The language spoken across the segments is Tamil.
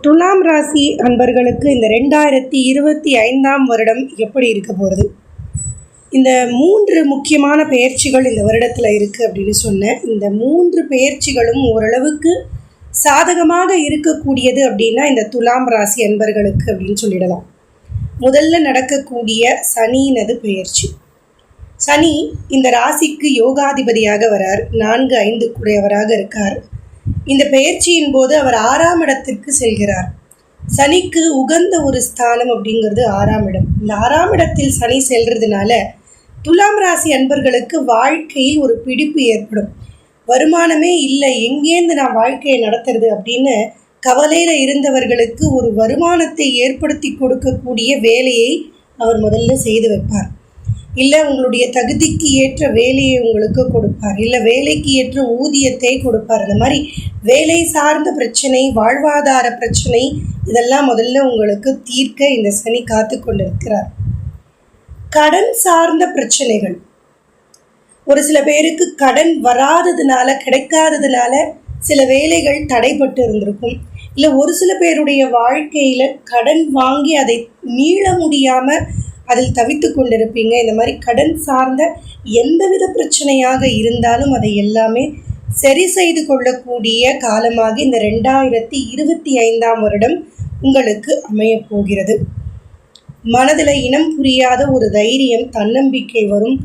துலாம் ராசி அன்பர்களுக்கு இந்த 2025ஆம் வருடம் எப்படி இருக்க போகிறது? இந்த 3 முக்கியமான பெயர்ச்சிகள் இந்த வருடத்தில் இருக்குது அப்படின்னு சொன்னேன். இந்த 3 பெயர்ச்சிகளும் ஓரளவுக்கு சாதகமாக இருக்கக்கூடியது அப்படின்னா இந்த துலாம் ராசி அன்பர்களுக்கு அப்படின்னு சொல்லிடலாம். முதல்ல நடக்கக்கூடிய சனியினது பெயர்ச்சி. சனி இந்த ராசிக்கு யோகாதிபதியாக வரார். 4-5 கூடியவராக இருக்கார். இந்த பெயர்ச்சியின் போது அவர் 6ஆம் இடத்திற்கு செல்கிறார். சனிக்கு உகந்த ஒரு ஸ்தானம் அப்படிங்கிறது 6ஆம் இடம். இந்த 6ஆம் இடத்தில் சனி செல்றதுனால துலாம் ராசி அன்பர்களுக்கு வாழ்க்கையில் ஒரு பிடிப்பு ஏற்படும். வருமானமே இல்லை, எங்கேருந்து நான் வாழ்க்கையை நடத்துறது அப்படின்னு கவலையில் இருந்தவர்களுக்கு ஒரு வருமானத்தை ஏற்படுத்தி கொடுக்கக்கூடிய வேலையை அவர் முதல்ல செய்து வைப்பார். இல்லை உங்களுடைய தகுதிக்கு ஏற்ற வேலையை உங்களுக்கு கொடுப்பார், இல்லை வேலைக்கு ஏற்ற ஊதியத்தை கொடுப்பார். அந்த மாதிரி வேலை சார்ந்த பிரச்சனை, வாழ்வாதார பிரச்சனை இதெல்லாம் முதல்ல உங்களுக்கு தீர்க்க இந்த சனி காத்து கொண்டிருக்கிறார். கடன் சார்ந்த பிரச்சனைகள், ஒரு சில பேருக்கு கடன் வராததுனால, கிடைக்காததுனால சில வேலைகள் தடைப்பட்டு இருந்திருக்கும். இல்லை ஒரு சில பேருடைய வாழ்க்கையில் கடன் வாங்கி அதை மீள முடியாமல் அதில் தவித்து கொண்டிருப்பீங்க. இந்த மாதிரி கடன் சார்ந்த எந்தவித பிரச்சனையாக இருந்தாலும் அதை எல்லாமே சரி செய்து கொள்ளக்கூடிய காலமாக இந்த 2025ஆம் வருடம் உங்களுக்கு அமையப் போகிறது. மனதில் இனம் புரியாத ஒரு தைரியம், தன்னம்பிக்கை வரும்.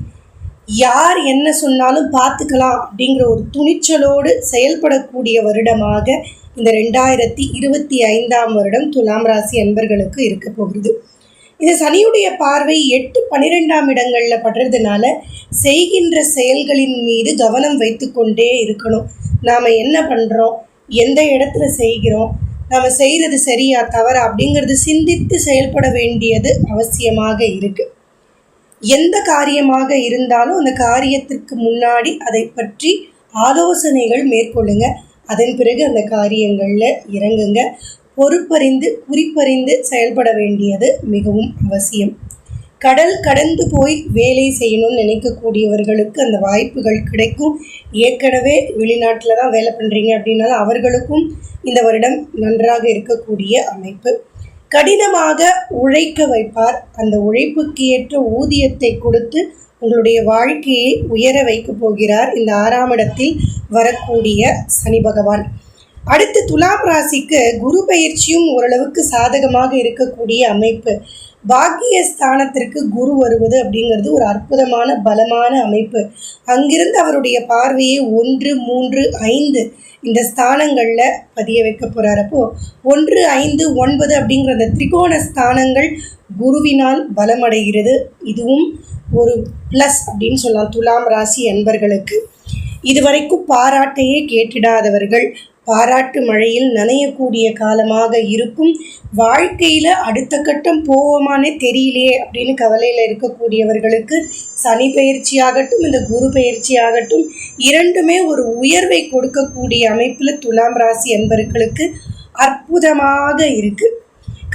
யார் என்ன சொன்னாலும் பார்த்துக்கலாம் அப்படிங்கிற ஒரு துணிச்சலோடு செயல்படக்கூடிய வருடமாக இந்த 2025ஆம் வருடம் துலாம் ராசி அன்பர்களுக்கு இருக்க போகிறது. இந்த சனியுடைய பார்வை 8-12ஆம் இடங்களில் படுறதுனால செய்கின்ற செயல்களின் மீது கவனம் வைத்து கொண்டே இருக்கணும். நாம் என்ன பண்ணுறோம், எந்த இடத்துல செய்கிறோம், நாம் செய்கிறது சரியா தவறா அப்படிங்கிறது சிந்தித்து செயல்பட வேண்டியது அவசியமாக இருக்குது. எந்த காரியமாக இருந்தாலும் அந்த காரியத்திற்கு முன்னாடி அதை பற்றி ஆலோசனைகள் மேற்கொள்ளுங்க. அதன் பிறகு அந்த காரியங்களில் இறங்குங்க. பொறுப்பறிந்து குறிப்பறிந்து செயல்பட வேண்டியது மிகவும் அவசியம். கடல் கடந்து போய் வேலை செய்யணும்னு நினைக்கக்கூடியவர்களுக்கு அந்த வாய்ப்புகள் கிடைக்கும். ஏற்கனவே வெளிநாட்டில் தான் வேலை பண்ணுறீங்க அப்படின்னாலும் அவர்களுக்கும் இந்த வருடம் நன்றாக இருக்கக்கூடிய அமைப்பு. கடினமாக உழைக்க வைப்பார். அந்த உழைப்புக்கு ஏற்ற ஊதியத்தை கொடுத்து உங்களுடைய வாழ்க்கையை உயர வைக்க போகிறார் இந்த 6ஆம் இடத்தில் வரக்கூடிய சனி பகவான். அடுத்து துலாம் ராசிக்கு குரு பயிற்சியும் ஓரளவுக்கு சாதகமாக இருக்கக்கூடிய அமைப்பு. பாக்கிய ஸ்தானத்திற்கு குரு வருவது அப்படிங்கிறது ஒரு அற்புதமான பலமான அமைப்பு. அங்கிருந்து அவருடைய பார்வையை 1, 3, 5 இந்த ஸ்தானங்களில் பதிய வைக்க போகிறார். அப்போது 1, 5, 9 அப்படிங்கிற அந்த திரிகோண ஸ்தானங்கள் குருவினால் பலமடைகிறது. இதுவும் ஒரு ப்ளஸ் அப்படின்னு சொல்லலாம் துலாம் ராசி அன்பர்களுக்கு. இதுவரைக்கும் பாராட்டையே கேட்டிடாதவர்கள் பாராட்டு மழையில் நனையக்கூடிய காலமாக இருக்கும். வாழ்க்கையில் அடுத்த கட்டம் போவோமானே தெரியலையே அப்படின்னு கவலையில் இருக்கக்கூடியவர்களுக்கு சனி பயிற்சி ஆகட்டும், இந்த குரு பயிற்சி ஆகட்டும், இரண்டுமே ஒரு உயர்வை கொடுக்கக்கூடிய அமைப்பில் துலாம் ராசி அன்பர்களுக்கு அற்புதமாக இருக்குது.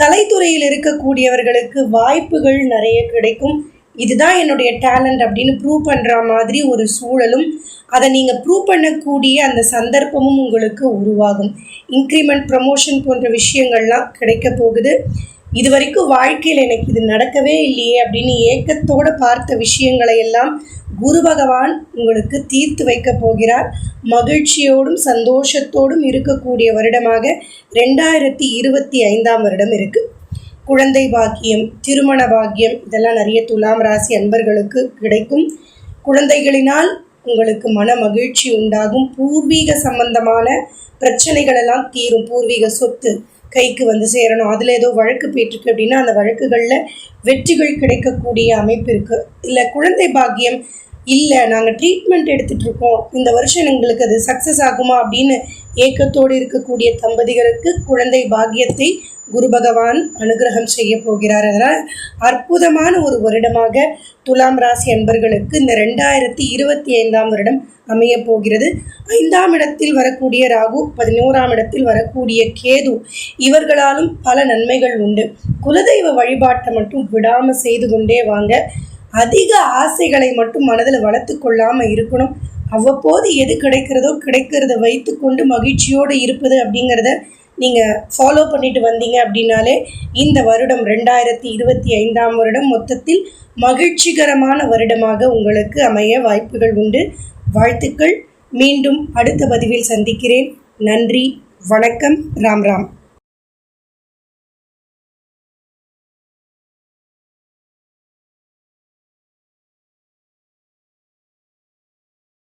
கலைத்துறையில் இருக்கக்கூடியவர்களுக்கு வாய்ப்புகள் நிறைய கிடைக்கும். இதுதான் என்னுடைய டேலண்ட் அப்படின்னு ப்ரூவ் பண்ணுற மாதிரி ஒரு சூழலும், அதை நீங்கள் ப்ரூவ் பண்ணக்கூடிய அந்த சந்தர்ப்பமும் உங்களுக்கு உருவாகும். இன்க்ரிமெண்ட், ப்ரமோஷன் போன்ற விஷயங்கள்லாம் கிடைக்க போகுது. இது வரைக்கும் வாழ்க்கையில் எனக்கு இது நடக்கவே இல்லையே அப்படின்னு ஏக்கத்தோடு பார்த்த விஷயங்களை எல்லாம் குரு பகவான் உங்களுக்கு தீர்த்து வைக்க போகிறார். மகிழ்ச்சியோடும் சந்தோஷத்தோடும் இருக்கக்கூடிய வருடமாக 2025ஆம் வருடம் இருக்குது. குழந்தை பாக்கியம், திருமண பாக்கியம் இதெல்லாம் நிறைய துலாம் ராசி அன்பர்களுக்கு கிடைக்கும். குழந்தைகளினால் உங்களுக்கு மன மகிழ்ச்சி உண்டாகும். பூர்வீக சம்பந்தமான பிரச்சனைகளெல்லாம் தீரும். பூர்வீக சொத்து கைக்கு வந்து சேரணும், அதில் ஏதோ வழக்கு போயிட்டுருக்கு அப்படின்னா அந்த வழக்குகளில் வெற்றிகள் கிடைக்கக்கூடிய அமைப்பு இருக்குது. இல்லை குழந்தை பாக்கியம் இல்லை, நாங்கள் ட்ரீட்மெண்ட் எடுத்துகிட்ருக்கோம், இந்த வருஷம் எங்களுக்கு அது சக்ஸஸ் ஆகுமா அப்படின்னு ஏக்கத்தோடு இருக்கக்கூடிய தம்பதிகளுக்கு குழந்தை பாக்கியத்தை குரு பகவான் அனுகிரகம் செய்ய போகிறார். அதனால் அற்புதமான ஒரு வருடமாக துலாம் ராசி அன்பர்களுக்கு இந்த 2025ஆம் வருடம் அமைய போகிறது. 5ஆம் இடத்தில் வரக்கூடிய ராகு, 11ஆம் இடத்தில் வரக்கூடிய கேது, இவர்களாலும் பல நன்மைகள் உண்டு. குலதெய்வ வழிபாட்டை மட்டும் விடாமல் செய்து கொண்டே வாங்க. அதிக ஆசைகளை மட்டும் மனதில் வளர்த்து கொள்ளாமல் இருக்கணும். அவ்வப்போது எது கிடைக்கிறதோ கிடைக்கிறத வைத்து கொண்டு மகிழ்ச்சியோடு இருப்பது அப்படிங்கிறத நீங்கள் ஃபாலோ பண்ணிட்டு வந்தீங்க அப்படின்னாலே இந்த வருடம் 2025ஆம் வருடம் மொத்தத்தில் மகிழ்ச்சிகரமான வருடமாக உங்களுக்கு அமைய வாய்ப்புகள் உண்டு. வாழ்த்துக்கள். மீண்டும் அடுத்த பதிவில் சந்திக்கிறேன். நன்றி, வணக்கம், ராம் ராம்.